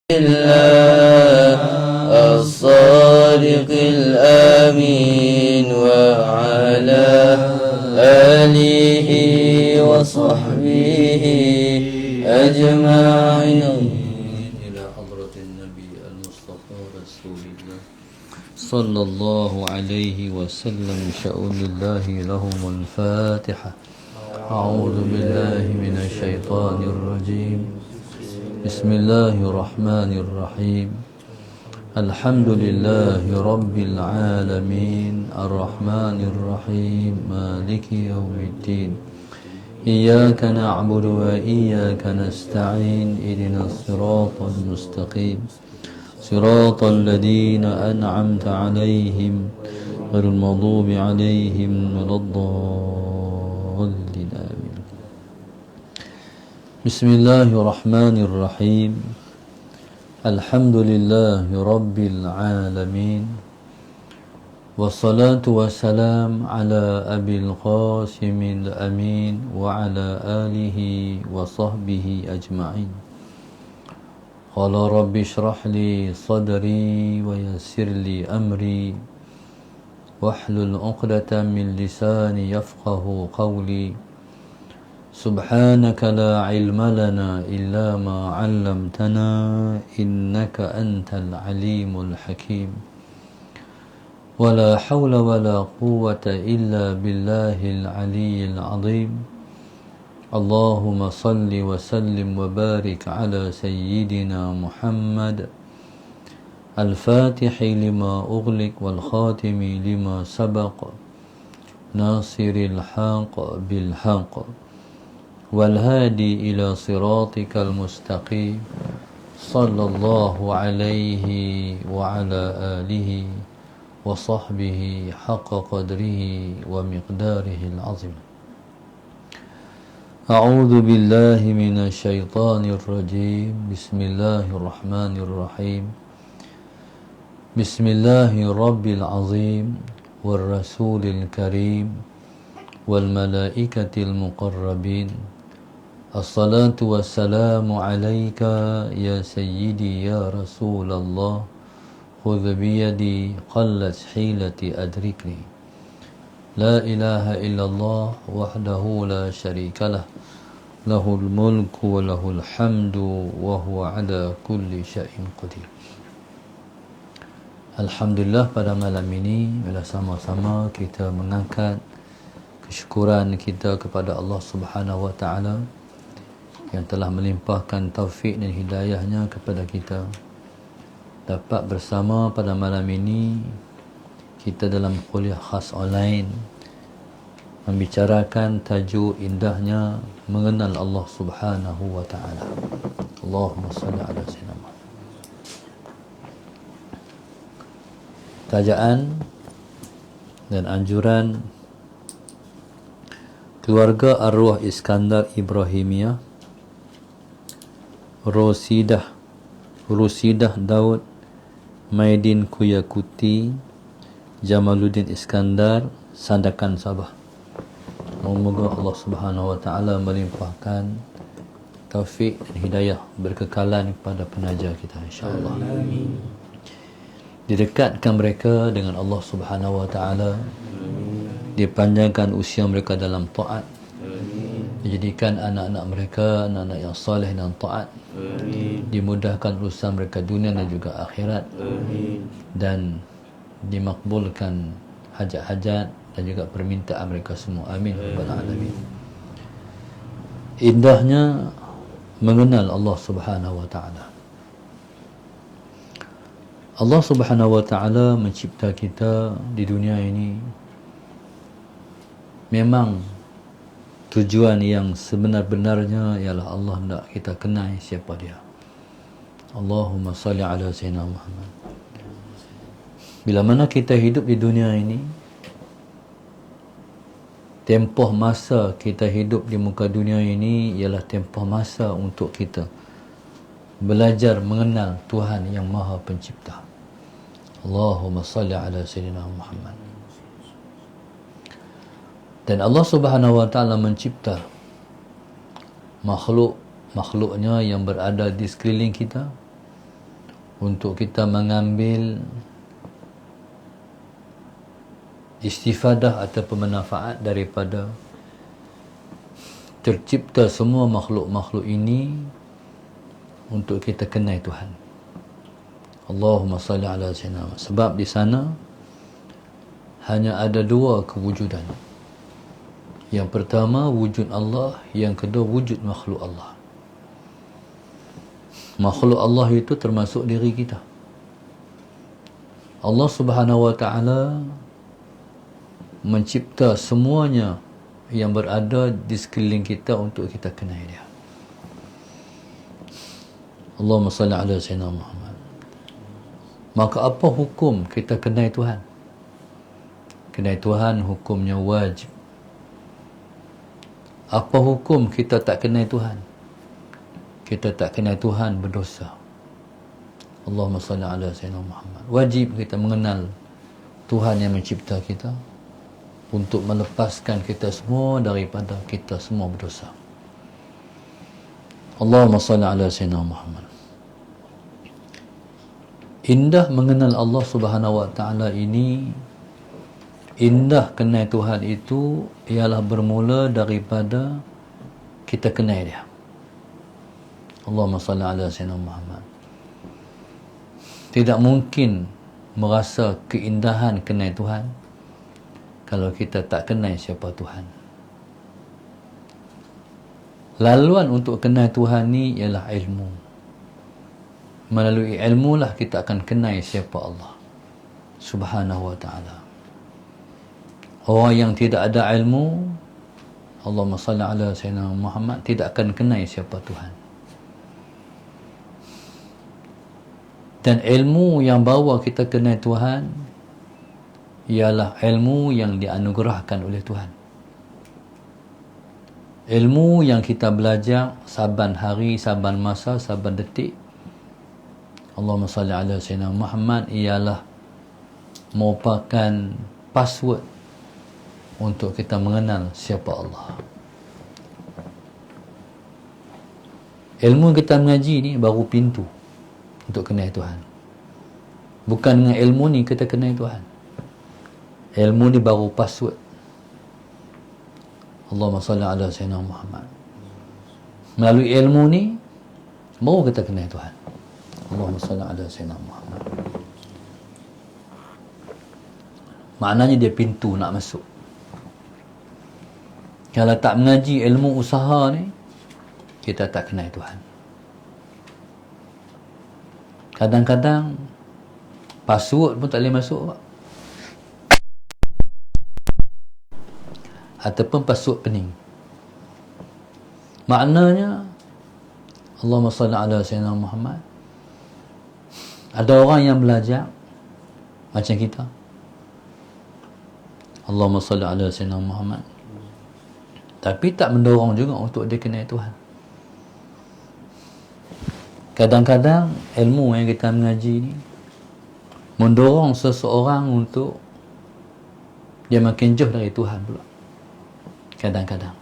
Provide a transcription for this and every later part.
الله الصادق الأمين وعلى آله وصحبه أجمعين إلى حضرة النبي المصطفى رسول الله صلى الله عليه وسلم شأن الله لهم الفاتحة. أعوذ بالله من الشيطان الرجيم. بسم الله الرحمن الرحيم. الحمد لله رب العالمين الرحمن الرحيم مالك يوم الدين. إياك نعبد وإياك نستعين. اهدنا الصراط المستقيم صراط الذين أنعمت عليهم غير المغضوب عليهم ولا الضالين. آمين. بسم الله الرحمن الرحيم. الحمد لله رب العالمين والصلاة والسلام على أبي القاسم الأمين وعلى آله وصحبه أجمعين. قال رب اشرح لي صدري ويسر لي أمري واحلل عقدة من لساني يفقه قولي. سبحانك لا علم لنا إلا ما علمتنا إنك أنت العليم الحكيم. ولا حول ولا قوة إلا بالله العلي العظيم. اللهم صل وسلم وبارك على سيدنا محمد الفاتح لما أغلق والخاتم لما سبق ناصر الحق بالحق والهادي إلى صراطك المستقيم صلى الله عليه وعلى آله وصحبه حق قدره ومقداره العظيم. أعوذ بالله من الشيطان الرجيم. بسم الله الرحمن الرحيم. بسم الله رب العظيم والرسول الكريم والملائكة المقربين. الصلاة والسلام عليك يا سيدي يا رسول الله. خذ بيدي قلت حيلتي أدركني. لا إله إلا الله وحده لا شريك له له الملك وله الحمد وهو على كل شيء قدير. Alhamdulillah, pada malam ini bila sama-sama kita mengangkat kesyukuran kita kepada Allah Subhanahu wa taala yang telah melimpahkan taufik dan hidayahnya kepada kita dapat bersama pada malam ini kita dalam kuliah khas online membicarakan tajuk indahnya mengenal Allah Subhanahu wa taala. Allahumma salli ala sayyidina Muhammad. Tajaan dan anjuran keluarga arwah Iskandar Ibrahimiyah, Rosidah Daud Maidin Kuyakuti Jamaluddin Iskandar, Sandakan Sabah. Semoga Allah Subhanahu wa taala melimpahkan taufik dan hidayah berkekalan kepada penaja kita, insya-Allah. Amin. Didekatkan mereka dengan Allah Subhanahu wa taala. Dipanjangkan usia mereka dalam taat. Dijadikan anak-anak mereka anak-anak yang soleh dan taat. Dimudahkan urusan mereka dunia dan juga akhirat. Dan dimakbulkan hajat-hajat dan juga permintaan mereka semua. Amin rabbal alamin. Indahnya mengenal Allah Subhanahu wa taala. Allah Subhanahu wa taala mencipta kita di dunia ini memang tujuan yang sebenar-benarnya ialah Allah hendak kita kenal siapa dia. Allahumma salli ala sayyidina Muhammad. Bila mana kita hidup di dunia ini, tempoh masa kita hidup di muka dunia ini ialah tempoh masa untuk kita belajar mengenal Tuhan yang Maha Pencipta. Allahumma salli ala sayyidina Muhammad. Dan Allah Subhanahu wa taala mencipta makhluknya yang berada di sekeliling kita untuk kita mengambil istifadah atau manfaat daripada tercipta semua makhluk-makhluk ini untuk kita kenal Tuhan. Allahumma salli ala sayyidina Muhammad. Sebab di sana hanya ada dua kewujudan. Yang pertama wujud Allah, yang kedua wujud makhluk Allah. Makhluk Allah itu termasuk diri kita. Allah Subhanahu wa ta'ala mencipta semuanya yang berada di sekeliling kita untuk kita kenal dia. Allahumma salli ala sayyidina Muhammad. Maka apa hukum kita kenal Tuhan? Kenal Tuhan hukumnya wajib. Apa hukum kita tak kenal Tuhan? Kita tak kenal Tuhan berdosa. Allahumma salli ala sayyidina Muhammad. Wajib kita mengenal Tuhan yang mencipta kita untuk melepaskan kita semua daripada kita semua berdosa. Allahumma salli ala sayyidina Muhammad. Indah mengenal Allah Subhanahu wa ta'ala ini, indah kenal Tuhan itu ialah bermula daripada kita kenal dia. Allahumma salli ala sayyidina Muhammad. Tidak mungkin merasa keindahan kenal Tuhan kalau kita tak kenal siapa Tuhan. Laluan untuk kenal Tuhan ni ialah ilmu. Melalui ilmu lah kita akan kenal siapa Allah Subhanahu wa ta'ala. Orang yang tidak ada ilmu, Allahumma salli ala sayyidina Muhammad, tidak akan kenal siapa Tuhan. Dan ilmu yang bawa kita kenal Tuhan ialah ilmu yang dianugerahkan oleh Tuhan. Ilmu yang kita belajar saban hari, saban masa, saban detik. Allahumma salli ala sayyidina Muhammad ialah merupakan password untuk kita mengenal siapa Allah. Ilmu kita mengaji ni baru pintu untuk kenal Tuhan. Bukan dengan ilmu ni kita kenal Tuhan. Ilmu ni baru password. Allahumma salli ala sayyidina Muhammad. Melalui ilmu ni baru kita kenal Tuhan. Allahumma salli ala sayyidina Muhammad. Maknanya dia pintu nak masuk. Kalau tak mengaji ilmu usaha ni, kita tak kenal Tuhan. Kadang-kadang password pun tak boleh masuk, Pak. Ataupun password pening. Maknanya Allahumma salli ala sayyidina Muhammad. Ada orang yang belajar macam kita. Allahumma salli ala sayyidina Muhammad. Tapi tak mendorong juga untuk dia kenal Tuhan. Kadang-kadang ilmu yang kita mengaji ni mendorong seseorang untuk dia makin jauh dari Tuhan pula. Kadang-kadang.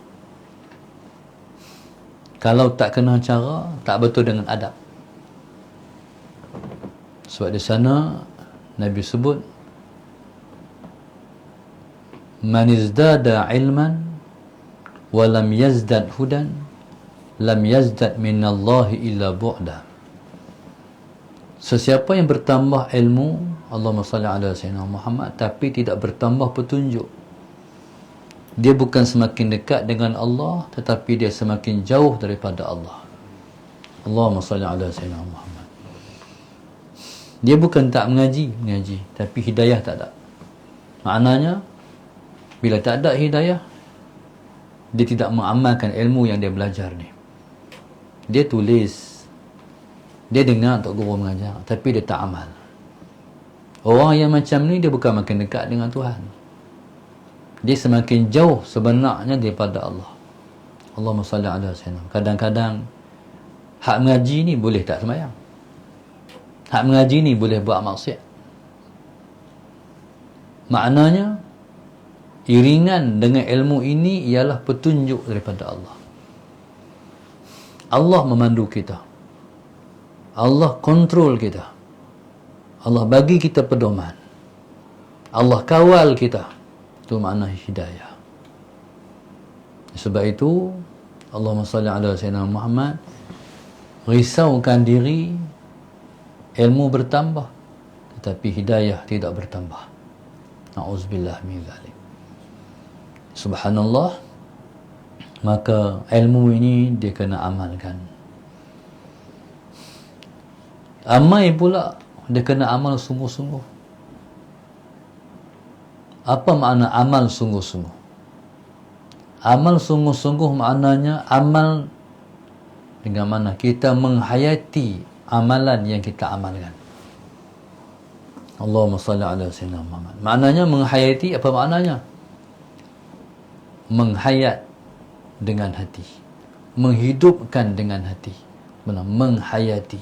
Kalau tak kenal cara, tak betul dengan adab. Sebab di sana Nabi sebut, man izdada ilman wa lam yazdad hudan lam yazdad minallahi illa bu'da. Sesiapa yang bertambah ilmu, Allahumma salli ala sayyidina Muhammad, tapi tidak bertambah petunjuk, dia bukan semakin dekat dengan Allah, tetapi dia semakin jauh daripada Allah. Allahumma salli ala sayyidina Muhammad. Dia bukan tak mengaji, tapi hidayah tak ada. Maknanya bila tak ada hidayah, dia tidak mengamalkan ilmu yang dia belajar ni. Dia tulis, dia dengar untuk guru mengajar, tapi dia tak amal. Orang yang macam ni dia bukan makin dekat dengan Tuhan. Dia semakin jauh sebenarnya daripada Allah. Allahumma salli ala sayyidina. Kadang-kadang hak mengaji ni boleh tak sembahyang. Hak mengaji ni boleh buat maksiat. Maknanya iringan dengan ilmu ini ialah petunjuk daripada Allah. Allah memandu kita. Allah kontrol kita. Allah bagi kita pedoman, Allah kawal kita. Itu makna hidayah. Sebab itu Allahumma salli ala sayyidina Muhammad, risaukan diri, ilmu bertambah tetapi hidayah tidak bertambah. Na'udzubillah min dzalik. Subhanallah. Maka ilmu ini dia kena amalkan. Amai pula dia kena amal sungguh-sungguh. Apa makna amal sungguh-sungguh? Amal sungguh-sungguh maknanya amal dengan mana kita menghayati amalan yang kita amalkan. Allahumma salli ala sayyidina Muhammad. Maknanya menghayati, apa maknanya? Menghayat dengan hati, menghidupkan dengan hati. Benar, menghayati.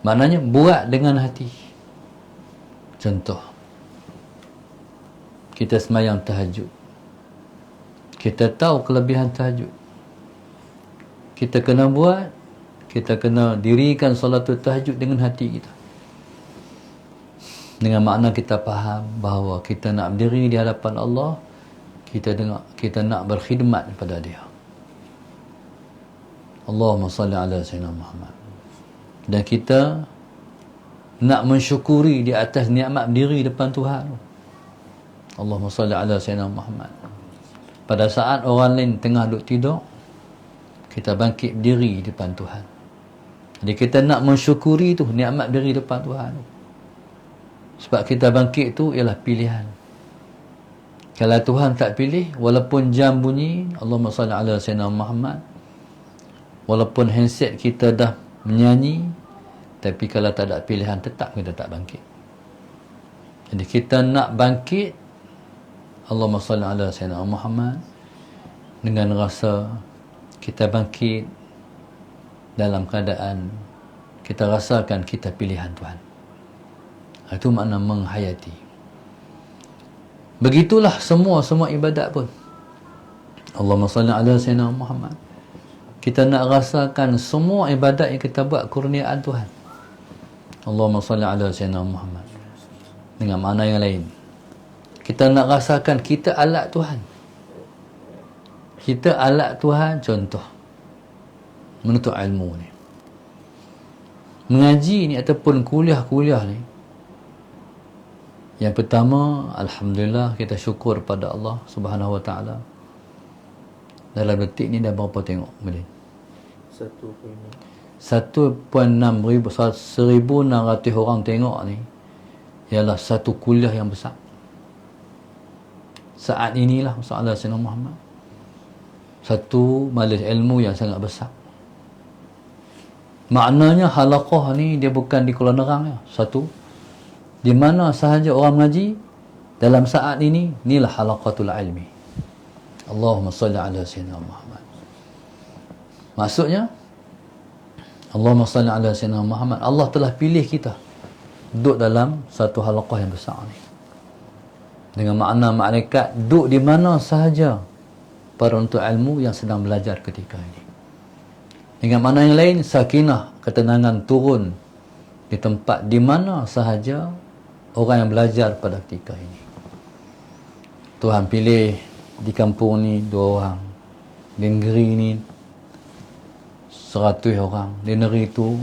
Maknanya buat dengan hati. Contoh, kita semayang tahajud, kita tahu kelebihan tahajud, kita kena buat, kita kena dirikan salatul tahajud dengan hati kita, dengan makna kita faham bahawa kita nak berdiri di hadapan Allah, kita nak berkhidmat kepada Dia. Allahumma salli ala sayyidina Muhammad. Dan kita nak mensyukuri di atas nikmat berdiri depan Tuhan. Allahumma salli ala sayyidina Muhammad. Pada saat orang lain tengah duduk tidur, kita bangkit berdiri depan Tuhan. Jadi kita nak mensyukuri tu nikmat berdiri depan Tuhan. Sebab kita bangkit tu ialah pilihan. Kalau Tuhan tak pilih, walaupun jam bunyi, Allahumma salli ala sayyidina Muhammad, walaupun handset kita dah menyanyi, tapi kalau tak ada pilihan, tetap kita tak bangkit. Jadi kita nak bangkit, Allahumma salli ala sayyidina Muhammad, dengan rasa kita bangkit dalam keadaan kita rasakan kita pilihan Tuhan. Itu makna menghayati. Begitulah semua ibadat pun. Allahumma salli ala sayyidina Muhammad. Kita nak rasakan semua ibadat yang kita buat kurniaan Tuhan. Allahumma salli ala sayyidina Muhammad. Dengan makna yang lain, kita nak rasakan kita alat Tuhan. Kita alat Tuhan. Contoh, menuntut ilmu ni, mengaji ni ataupun kuliah ni, yang pertama, alhamdulillah, kita syukur pada Allah Subhanahu Wa Taala. Dalam detik ni dah berapa tengok boleh? 1.6 ribu, 1,600 orang tengok ni ialah satu kuliah yang besar. Saat inilah masalah Sayyidina Muhammad, satu majlis ilmu yang sangat besar. Maknanya halaqah ni dia bukan di Kuala Nerang ya. Satu, di mana sahaja orang mengaji dalam saat ini, inilah halaqatul ilmi. Allahumma salli ala sayyidina Muhammad. Maksudnya, Allahumma salli ala sayyidina Muhammad, Allah telah pilih kita duduk dalam satu halaqah yang besar ni. Dengan makna malaikat duduk di mana sahaja para untuk ilmu yang sedang belajar ketika ini. Dengan makna yang lain, sakinah, ketenangan turun di tempat di mana sahaja orang yang belajar pada ketika ini. Tuhan pilih di kampung ni 2 orang, di negeri ni 100 orang, di negeri tu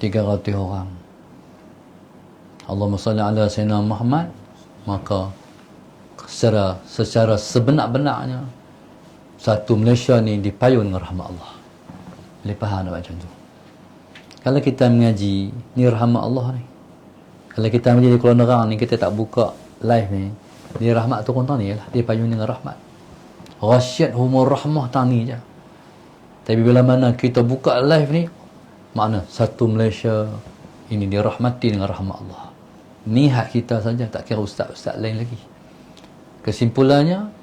300 orang. Allahumma salli ala sayyidina Muhammad. Maka secara sebenar-benarnya satu Malaysia ni dipayun dengan rahmat Allah. Boleh faham tak macam tu? Kalau kita mengaji, ni rahmat Allah ni. Kalau kita mengaji di Kuala Nerang ni, kita tak buka live ni, ni rahmat turun tang ni lah. Dia payun dengan rahmat. Rasyad humur rahmah tang ni je. Tapi bila mana kita buka live ni, makna satu Malaysia ini dirahmati dengan rahmat Allah. Ni hak kita saja, tak kira ustaz-ustaz lain lagi. Kesimpulannya,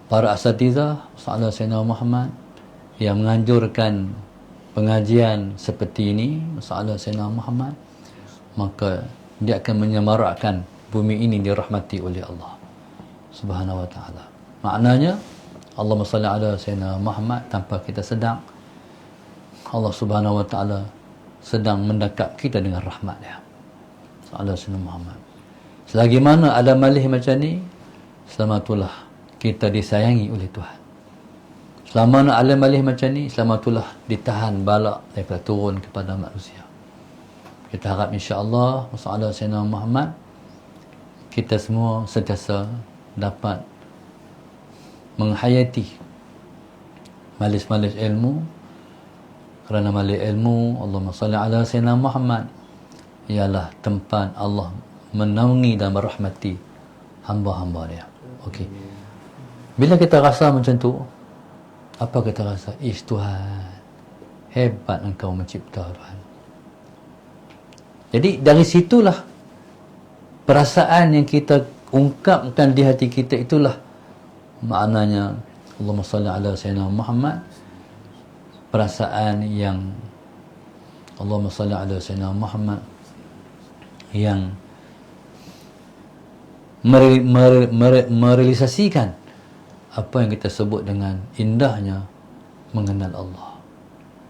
para asatizah Sallallahu Sayyidina Muhammad yang menganjurkan pengajian seperti ini, Sallallahu Sayyidina Muhammad, maka dia akan menyemarakkan bumi ini dirahmati oleh Allah Subhanahu Wa Taala. Maknanya, Allahumma salli ala Sayyidina Muhammad, tanpa kita sedar, Allah Subhanahu Wa Taala sedang mendekat kita dengan rahmat dia. Sallallahu alaihi Muhammad. Selagi mana ada malih macam ni, selama itulah kita disayangi oleh Tuhan. Selama mana ada malih macam ni, selama itulah ditahan balak daripada turun kepada manusia. Kita harap insya-Allah sallallahu alaihi Muhammad kita semua sentiasa dapat menghayati majlis-majlis ilmu, kerana majlis ilmu Allahumma salli ala sayyidina Muhammad ialah tempat Allah menaungi dan merahmati hamba-hamba dia. Okey. Bila kita rasa macam tu, apa kita rasa? Tuhan, hebat engkau mencipta Tuhan. Jadi dari situlah perasaan yang kita ungkapkan di hati kita, itulah maknanya Allahumma salli ala sayyidina Muhammad. Perasaan yang Allahumma salli ala sayyidina Muhammad yang merealisasikan apa yang kita sebut dengan indahnya mengenal Allah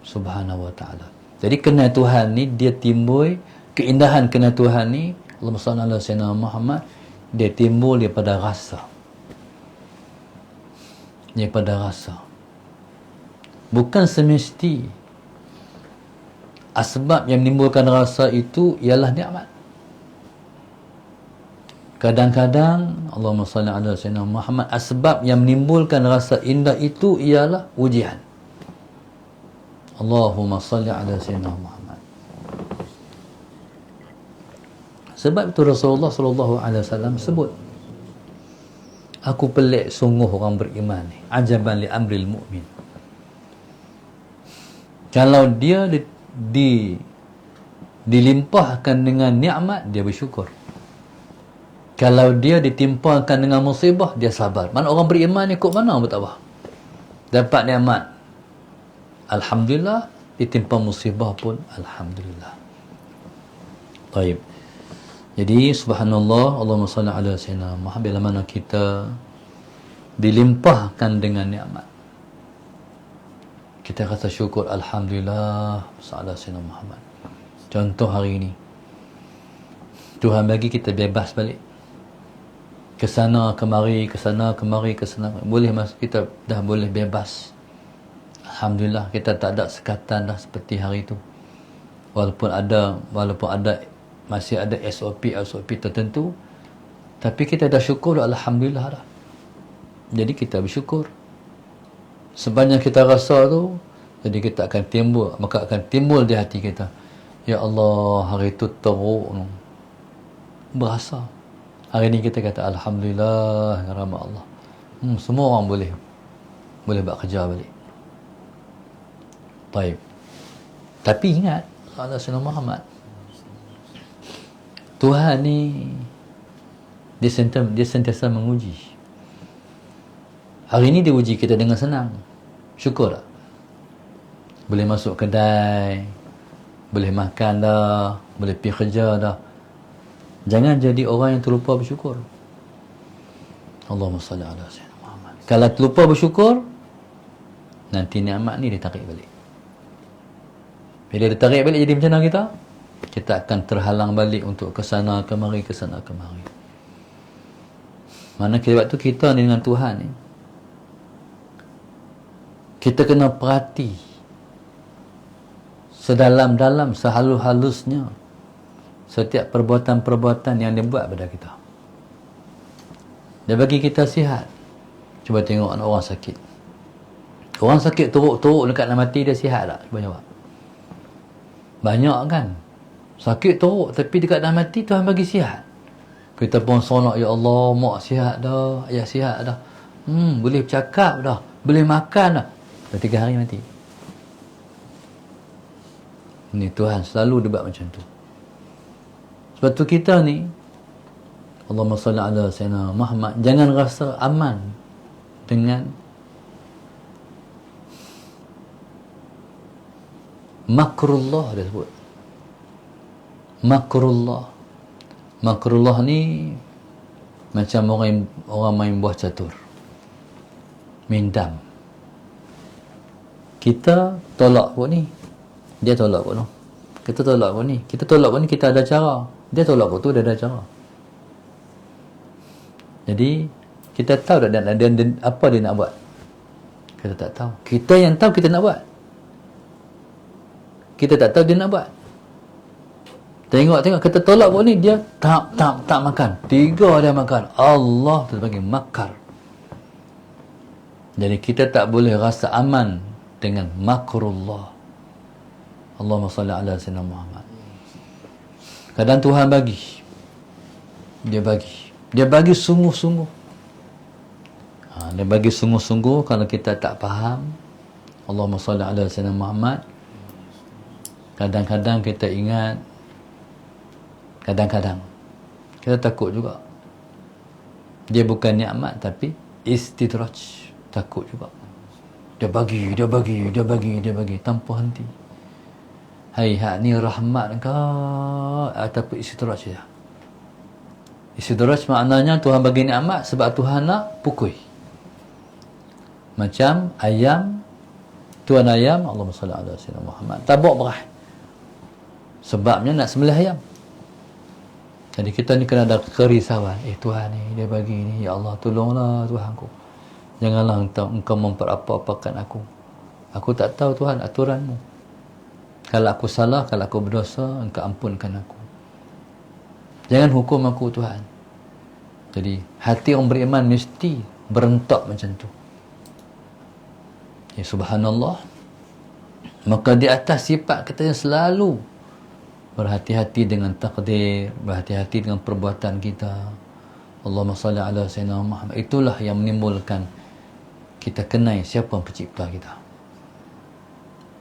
Subhanahu wa ta'ala. Jadi kenal Tuhan ni dia timbul, keindahan kenal Tuhan ni Allahumma salli ala sayyidina Muhammad, dia timbul daripada rasa. Daripada rasa. Bukan semesti asbab yang menimbulkan rasa itu ialah nikmat. Kadang-kadang Allahumma salli ala sayyidina Muhammad, asbab yang menimbulkan rasa indah itu ialah ujian. Allahumma salli ala sayyidina Muhammad. Sebab itu Rasulullah sallallahu alaihi wasallam sebut, aku pelik sungguh orang beriman ni, ajaban li amril mu'min. Kalau dia dilimpahkan dengan nikmat, dia bersyukur. Kalau dia ditimpakan dengan musibah, dia sabar. Mana orang beriman ni ikut mana bertabah? Dapat nikmat, alhamdulillah. Ditimpa musibah pun alhamdulillah. Baik. Jadi subhanallah, Allahumma salli ala sayyidina Muhammad. Bila mana kita dilimpahkan dengan nikmat, kita rasa syukur, alhamdulillah, sallallahu alaihi wasallam Muhammad. Contoh hari ini, Tuhan bagi kita bebas balik. Ke sana kemari, ke sana kemari, ke sana. Boleh masuk, kita dah boleh bebas. Alhamdulillah, kita tak ada sekatan dah seperti hari itu. Walaupun ada masih ada SOP tertentu, tapi kita dah syukur, alhamdulillah dah. Jadi kita bersyukur. Sebanyak kita rasa tu, jadi kita akan timbul, maka akan timbul di hati kita, ya Allah, hari itu teruk, berasa. Hari ini kita kata alhamdulillah, rahmat Allah. Semua orang boleh buat kerja balik. Baik. Tapi ingat, Allah Sayyidina Muhammad, Tuhan ni dia sentiasa menguji. Hari ini dia uji kita dengan senang. Syukur tak? Boleh masuk kedai, boleh makan dah, boleh pergi kerja dah. Jangan jadi orang yang terlupa bersyukur. Allahumma salli ala sayyidina Muhammad. Kalau terlupa bersyukur, nanti nikmat ni ditarik balik. Bila ditarik balik, jadi macam mana kita? Kita akan terhalang balik untuk ke sana kemari, ke sana kemari. Mana sebab tu kita ni dengan Tuhan ni, kita kena perhati sedalam-dalam, sehalus-halusnya setiap perbuatan-perbuatan yang dia buat pada kita. Dia bagi kita sihat. Cuba tengok anak orang sakit. Orang sakit teruk-teruk dekat nak mati, dia sihat tak? Cuba jawab. Banyak kan? Sakit teruk tapi dekat nak mati Tuhan bagi sihat. Kita pun sonak, ya Allah, mak sihat dah, ayah sihat dah. Boleh bercakap dah, boleh makan dah. Dah 3 hari mati. Ni Tuhan selalu dia buat macam tu. Sebab tu kita ni, Allahumma salli ala sayyidina Muhammad, jangan rasa aman dengan makrullah, dia sebut. Makrullah. Makrullah ni macam orang main buah catur. Mindam. Kita tolak pun ni. Dia tolak pun. Kita tolak pun ni. Kita tolak pun ni kita ada cara. Dia tolak pun tu dia ada cara. Jadi kita tahu tak apa dia nak buat. Kita tak tahu. Kita yang tahu kita nak buat. Kita tak tahu dia nak buat. Tengok kita tolak pun ni dia tak makan. 3 dia makan. Allah tu panggil makar. Jadi kita tak boleh rasa aman dengan makrullah. Allahumma salli ala sayyidina Muhammad. Kadang Tuhan bagi. Dia bagi sungguh-sungguh. Dia bagi sungguh-sungguh kalau kita tak faham. Allahumma salli ala sayyidina Muhammad. Kadang-kadang kita ingat, kadang-kadang kita takut juga. Dia bukan nikmat tapi istidraj. Takut juga. Dia bagi tanpa henti. Hai, hak ni rahmat ke ataupun istidraj dia? Istidraj maknanya Tuhan bagi nikmat sebab Tuhan nak pukul. Macam ayam, tuan ayam, Allahumma salli ala sayyidina Muhammad, tabuk berah. Sebabnya nak sembelih ayam. Jadi kita ni kena ada kerisauan. Tuhan ni, dia bagi ni. Ya Allah, tolonglah Tuhanku. Janganlah engkau memperapa-apakan aku. Aku tak tahu Tuhan aturanmu. Kalau aku salah, kalau aku berdosa, engkau ampunkan aku. Jangan hukum aku Tuhan. Jadi hati orang beriman mesti berentak macam tu. Ya subhanallah. Maka di atas sifat kita yang selalu berhati-hati dengan takdir, berhati-hati dengan perbuatan kita. Allahumma salli ala sayyidina Muhammad. Itulah yang menimbulkan kita kenai siapa pencipta kita.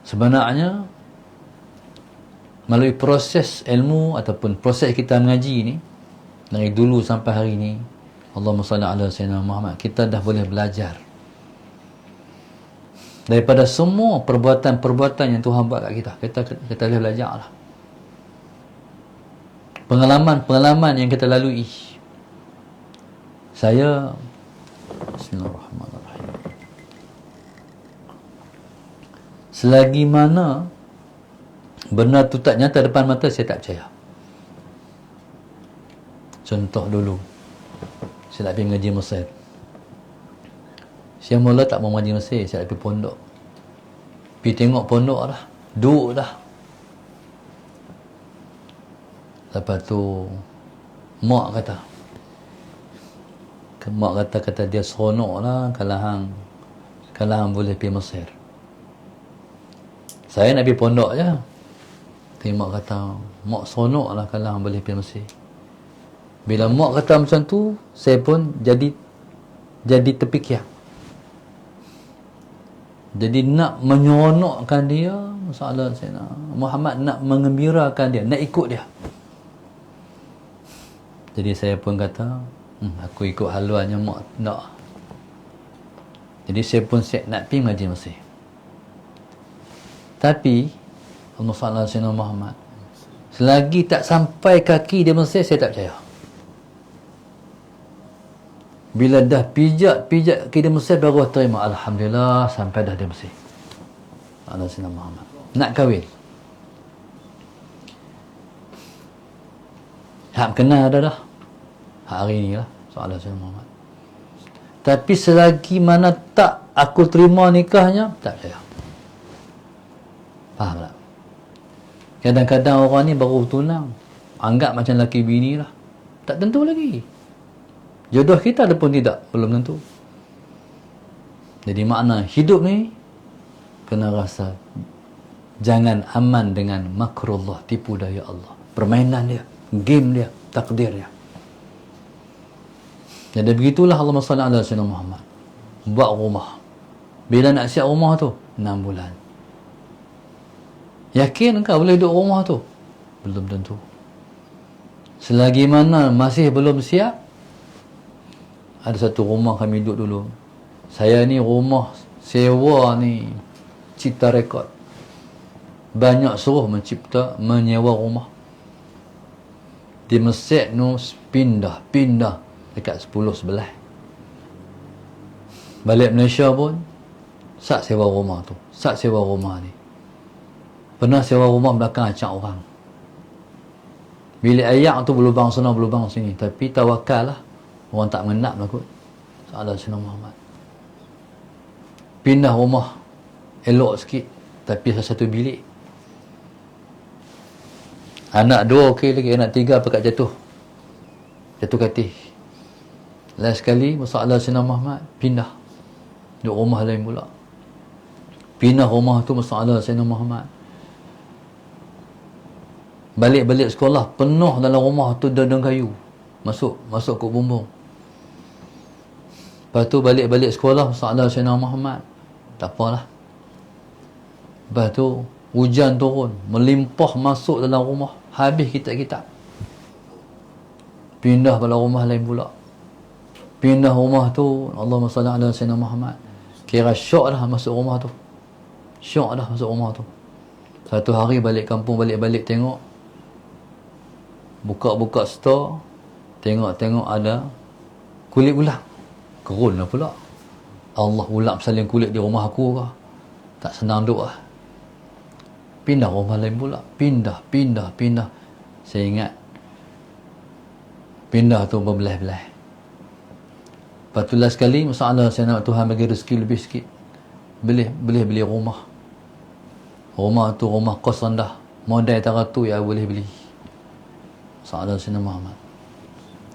Sebenarnya melalui proses ilmu ataupun proses kita mengaji ni, dari dulu sampai hari ni, Allahumma salli ala sayyidina Muhammad, kita dah boleh belajar daripada semua perbuatan-perbuatan yang Tuhan buat kat kita. Kita boleh belajar lah. Pengalaman-pengalaman yang kita lalui. Saya Bismillahirrahmanirrahim. Selagi mana benda tu tak nyata depan mata, saya tak percaya. Contoh dulu, saya nak pergi mengaji Mesir. Saya mula tak mau mengaji Mesir, saya nak pergi pondok. Pergi tengok pondok dah, duduk dah. Lepas tu mak kata dia seronok lah kalau hang boleh pergi Mesir. Saya nak pergi pondok je. Tapi mak kata, mak seronok lah kalau hang boleh pergi Mesir. Bila mak kata macam tu, saya pun jadi terfikir. Jadi nak menyeronokkan dia, masalah saya Muhammad nak mengembirakan dia, nak ikut dia. Jadi saya pun kata, aku ikut haluannya mak nak. Jadi saya pun siap nak pergi mengaji Mesir. Tapi Allah sallallahu alaihi wasallam Muhammad, selagi tak sampai kaki di Mesir, saya tak percaya. Bila dah pijak kaki di Mesir, baru terima, alhamdulillah sampai dah di Mesir. Allah sallallahu Muhammad nak kahwin. Hak kenal dah. Hak hari ni lah sallallahu alaihi Muhammad. Tapi selagi mana tak aku terima nikahnya, tak percaya. Faham tak? Kadang-kadang orang ni baru tunang, anggap macam laki bini lah. Tak tentu lagi. Jodoh kita ada pun tidak, belum tentu. Jadi makna hidup ni kena rasa jangan aman dengan makrullah, tipu daya Allah, permainan dia, game dia, takdir dia. Jadi begitulah Allahumma salli ala sayyidina Muhammad. Buat rumah. Bila nak siap rumah tu? 6 bulan. Yakin engkau boleh duduk rumah tu? Belum tentu. Selagi mana masih belum siap, ada satu rumah kami duduk dulu. Saya ni rumah sewa ni cipta rekod. Banyak suruh menyewa rumah. Di Mesir nu pindah dekat 10-11. Balik Malaysia pun sak sewa rumah tu, sak sewa rumah ni. Pernah sewa rumah belakang acak orang. Bilik ayak tu berlubang sana berlubang sini, tapi tawakal lah, orang tak mengenap lah kot. Salah Sayyidina Muhammad. Pindah rumah elok sikit, tapi satu bilik. Anak 2 okey lagi, anak 3 pekat jatuh katil. Last sekali masalah Sayyidina Muhammad pindah duduk rumah lain pula. Pindah rumah tu masalah Sayyidina Muhammad. Balik sekolah penuh dalam rumah tu dendeng kayu. Masuk kok bumbung. Lepas tu balik sekolah masalah Sayyidina Muhammad. Tak apalah. Lepas tu hujan turun, melimpah masuk dalam rumah, habis kitab-kitab. Pindah pada rumah lain pula. Pindah rumah tu, Allahumma salli ala Sayyidina Muhammad. Kira syok dah masuk rumah tu. Syok dah masuk rumah tu. Satu hari balik kampung, balik tengok. Buka store, tengok ada kulit ulang. Kerun lah pula. Allah, ulang salin kulit di rumah aku ke? Tak senang duk lah. Pindah rumah lain pula. Pindah. Saya ingat pindah tu berbelah-belah. Lepas tu last sekali masalah saya nak Tuhan bagi rezeki lebih sikit, boleh beli rumah. Rumah tu rumah kos rendah, modal teratur ya boleh beli. Masalah Sayyidina Muhammad.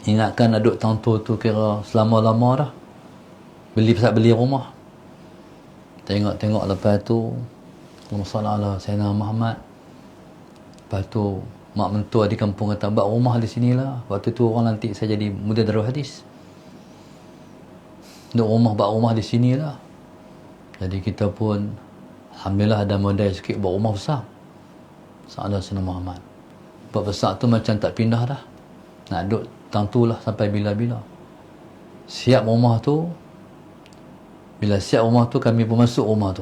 Ingatkan aduk tangtu tu kira selama-lama dah. Beli rumah. Tengok lepas tu Allahumma Sayyidina Muhammad. Lepas tu mak mentua di kampung kata, buat rumah di sinilah. Waktu tu orang lantik saya jadi muda darul hadis. Buat rumah di sinilah. Jadi kita pun alhamdulillah ada modal sikit buat rumah besar. Salah Sayyidina Muhammad. Buat besar tu macam tak pindah dah. Nak duduk tentu lah sampai bila-bila. Siap rumah tu. Bila siap rumah tu, kami pun masuk rumah tu.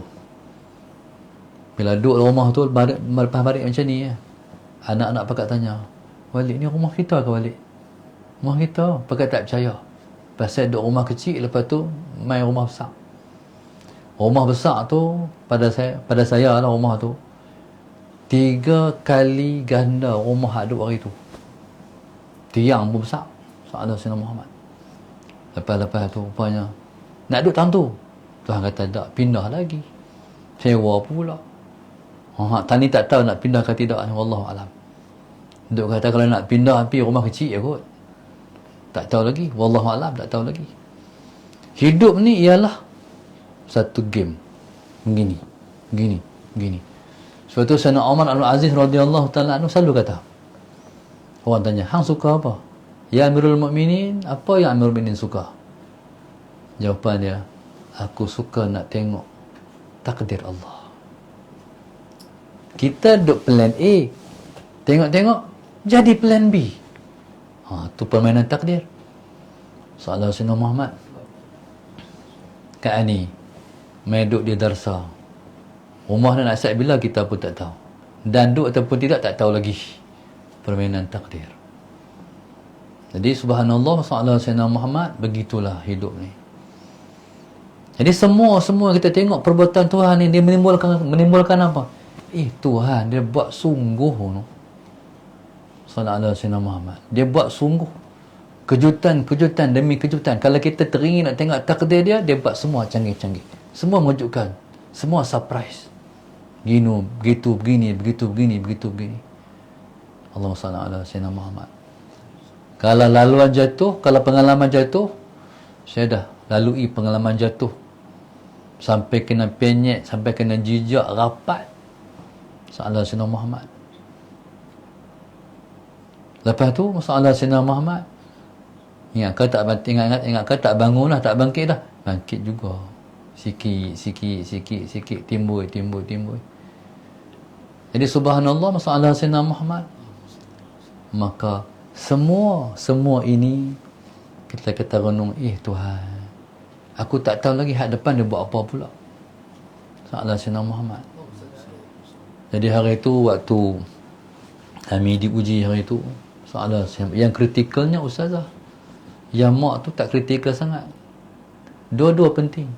Bila duduk rumah tu, lepas balik macam ni ya. Anak-anak pakat tanya, Walid, ni rumah kita ke Walid? Rumah kita. Pakat tak percaya. Pasal duduk rumah kecil, lepas tu main rumah besar. Rumah besar tu pada saya lah rumah tu 3 kali ganda rumah aduk hari tu. Tiang pun besar. Salah Sayyidina Muhammad. Lepas tu rupanya nak duduk tantu. Tuhan kata tak, pindah lagi. Sewa pula. Tani tak tahu nak pindah ke tidak. Wallahualam. Duk kata kalau nak pindah pergi rumah kecil je kot. Tak tahu lagi. Wallahualam, tak tahu lagi. Hidup ni ialah satu game. Begini. Sebab tu Sayyidina Umar Al-Aziz radhiyallahu ta'ala anhu selalu kata. Orang tanya, hang suka apa? Ya Amirul Mukminin, apa yang Amirul Mukminin suka? Jawapan dia, aku suka nak tengok takdir Allah. Kita duk plan A, tengok jadi plan B. Tu permainan takdir. Salah Sayyidina Muhammad. Kak Ani main duk di darsa. Rumah nak siap bila kita pun tak tahu. Dan duk ataupun tidak tak tahu lagi. Permainan takdir. Jadi subhanallah, salah Sayyidina Muhammad, begitulah hidup ni. Jadi semua kita tengok perbuatan Tuhan ni, dia menimbulkan apa? Tuhan dia buat sungguh no. Sallallahu alaihi Muhammad. Dia buat sungguh. Kejutan demi kejutan. Kalau kita teringin nak tengok takdir dia, dia buat semua canggih-canggih. Semua mengejutkan. Semua surprise. Begitu begini. Allahumma salli ala Sayyidina Muhammad. Kalau laluan jatuh, kalau pengalaman jatuh, saya dah lalui pengalaman jatuh. Sampai kena penyek, sampai kena jijak rapat. Salah Sayyidina Muhammad. Lepas tu masalah Sayyidina Muhammad. Ingat kau tak bangun lah, tak bangkit dah. Bangkit juga. Sikit timbul. Jadi subhanallah masalah Sayyidina Muhammad. Maka semua ini kita kata renung, Tuhan, aku tak tahu lagi hak depan dia buat apa pula. Salah Sayyidina Muhammad. Jadi hari itu waktu kami diuji hari itu, soalan yang kritikalnya ustazah. Yang mak tu tak kritikal sangat. Dua-dua penting.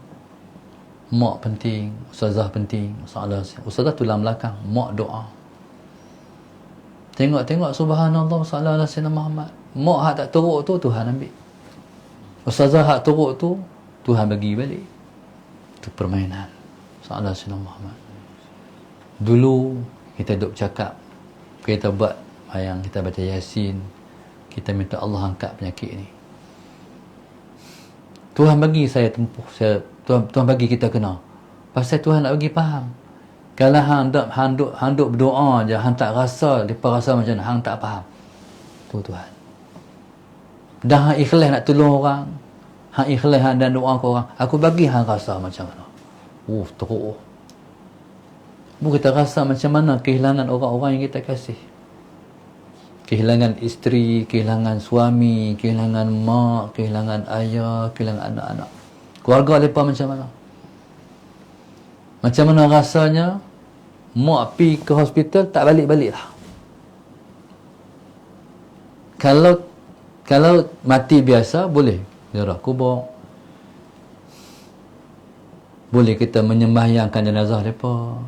mak penting, ustazah penting, masalah ustazah tulang belakang, mak doa. Tengok subhanallah sallallahu alaihi wasallam Muhammad. Mak hak tak teruk tu Tuhan ambil. Ustazah hak teruk tu Tuhan bagi balik. Itu permainan sallallahu alaihi wasallam Muhammad. Dulu kita duk cakap, kita buat yang kita baca Yasin, kita minta Allah angkat penyakit ni. Tuhan bagi saya tempuh, Tuhan bagi kita kena. Pasal Tuhan nak bagi faham. Kalau hang duk berdoa je, hang tak rasa, depa rasa macam mana, hang tak faham. Tu Tuhan. Dan hang ikhlas nak tolong orang, hang ikhlas hang dan doa ke orang, aku bagi hang rasa macam mana. Teruk. Kita rasa macam mana kehilangan orang-orang yang kita kasih. Kehilangan isteri, kehilangan suami, kehilangan mak, kehilangan ayah, kehilangan anak-anak. Keluarga mereka macam mana? Macam mana rasanya mak pergi ke hospital tak balik-balik lah. Kalau mati biasa boleh ziarah kubur, boleh kita menyembahyangkan jenazah mereka.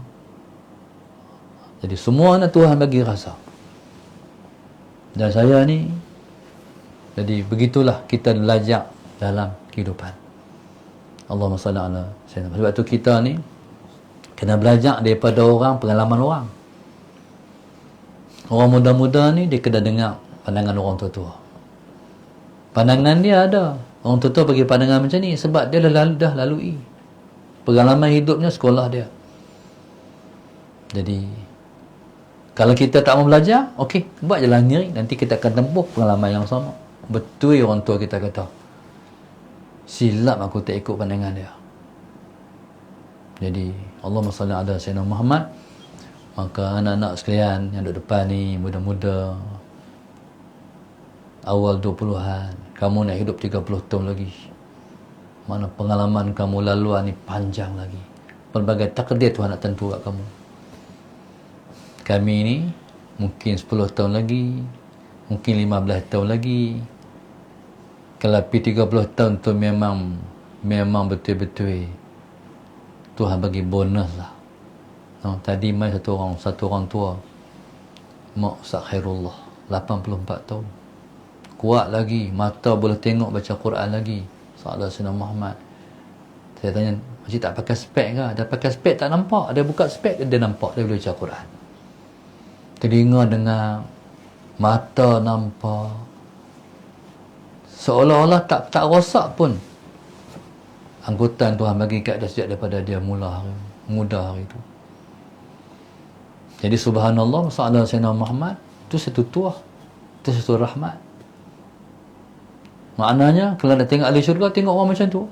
Jadi semua Tuhan bagi rasa. Dan saya ni, jadi begitulah kita belajar dalam kehidupan. Allahumma salli ala sayyidina. Sebab tu kita ni kena belajar daripada orang, pengalaman orang. Orang muda-muda ni dia kena dengar pandangan orang tua-tua. Pandangan dia ada. Orang tua-tua bagi pandangan macam ni sebab dia dah lalui pengalaman hidupnya, sekolah dia. Jadi kalau kita tak mau belajar, okey, buat jalan sendiri. Nanti kita akan tempuh pengalaman yang sama. Betul orang tua kita kata, silap aku tak ikut pandangan dia. Jadi Allahumma salli ala sayyidina Muhammad. Maka anak-anak sekalian yang duduk depan ni, muda-muda, awal 20-an, kamu nak hidup 30 tahun lagi. Mana pengalaman kamu laluan ni panjang lagi. Pelbagai takdir Tuhan nak tentu kat kamu. Kami ni mungkin 10 tahun lagi, mungkin 15 tahun lagi. Kalau pergi 30 tahun tu memang betul-betul Tuhan bagi bonus lah. Tadi mai satu orang tua, Mak Ustaz Khairullah, 84 tahun. Kuat lagi, mata boleh tengok baca Quran lagi. Sallallahu alaihi Muhammad. Saya tanya, "Makcik tak pakai spek ke?" Dia pakai spek tak nampak. Dia buka spek dia nampak, dia boleh baca Quran. Telinga dengar, mata nampak. Seolah-olah tak rosak pun. Angkutan Tuhan bagi kat dia sejak daripada dia muda hari itu. Jadi subhanallah, sallallahu alaihi Muhammad, itu satu tuah, itu satu rahmat. Maknanya kalau nak tengok ahli syurga, tengok orang macam tu.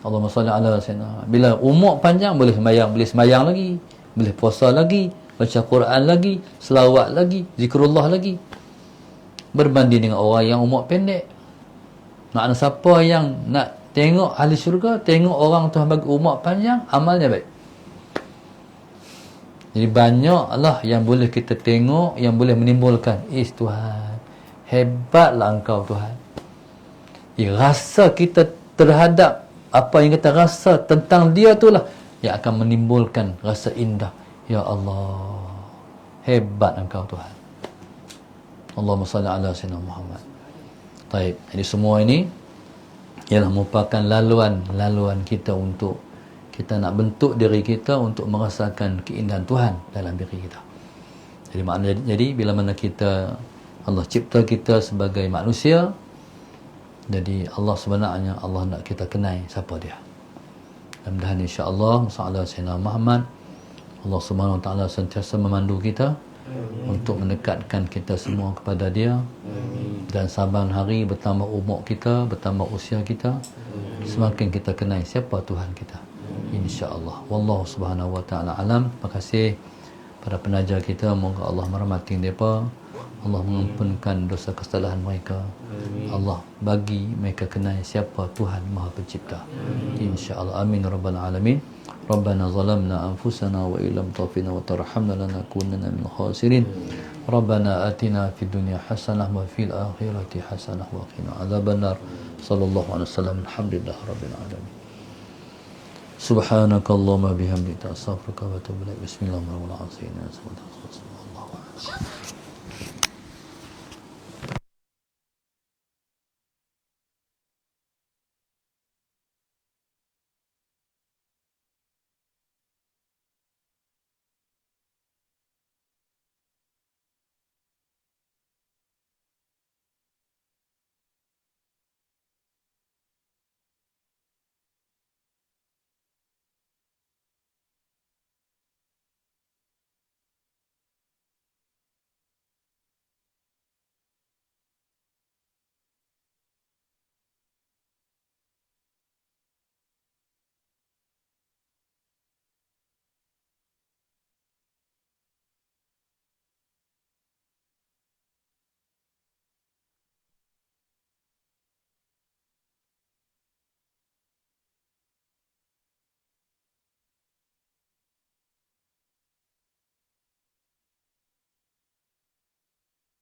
Allahumma salli ala sayyidina. Bila umur panjang boleh sembahyang lagi, boleh puasa lagi, baca Quran lagi, selawat lagi, zikrullah lagi. Berbanding dengan orang yang umur pendek. Maknanya siapa yang nak tengok ahli syurga, tengok orang Tuhan bagi umur panjang, amalnya baik. Jadi banyaklah yang boleh kita tengok, yang boleh menimbulkan, Tuhan, hebatlah engkau Tuhan. Rasa kita terhadap apa yang kita rasa tentang dia itulah yang akan menimbulkan rasa indah. Ya Allah, hebat engkau Tuhan. Allahumma salli ala sayyidina Muhammad. Baik, jadi semua ini ialah merupakan laluan kita untuk kita nak bentuk diri kita untuk merasakan keindahan Tuhan dalam diri kita. Jadi maknanya, bila mana Allah cipta kita sebagai manusia, jadi Allah sebenarnya nak kita kenal siapa dia. Mudah-mudahan insya-Allah sallallahu alaihi Muhammad, Allah Subhanahu wa taala sentiasa memandu kita untuk mendekatkan kita semua kepada dia. Dan saban hari bertambah umur kita, bertambah usia kita, semakin kita kenal siapa Tuhan kita, insya-Allah. Wallahu subhanahu wa ta'ala alam. Terima kasih pada penajar kita, moga Allah merahmati mereka, Allah mengampunkan dosa kesalahan mereka, Allah bagi mereka kenal siapa Tuhan Maha Pencipta, insya-Allah. Amin rabbal alamin. Rabbana zalamna anfusana wa illam taghfir wa tarhamna lanakunanna minal khasirin. Rabbana atina fid dunya hasanah wa fil akhirati hasanah wa qina adzabannar. Sallallahu alaihi wasallam. Alhamdulillah rabbil alamin. Subhanakallahumma bihamdika astaghfiruka wa atubu ilaik. Bismillahirrahmanirrahim.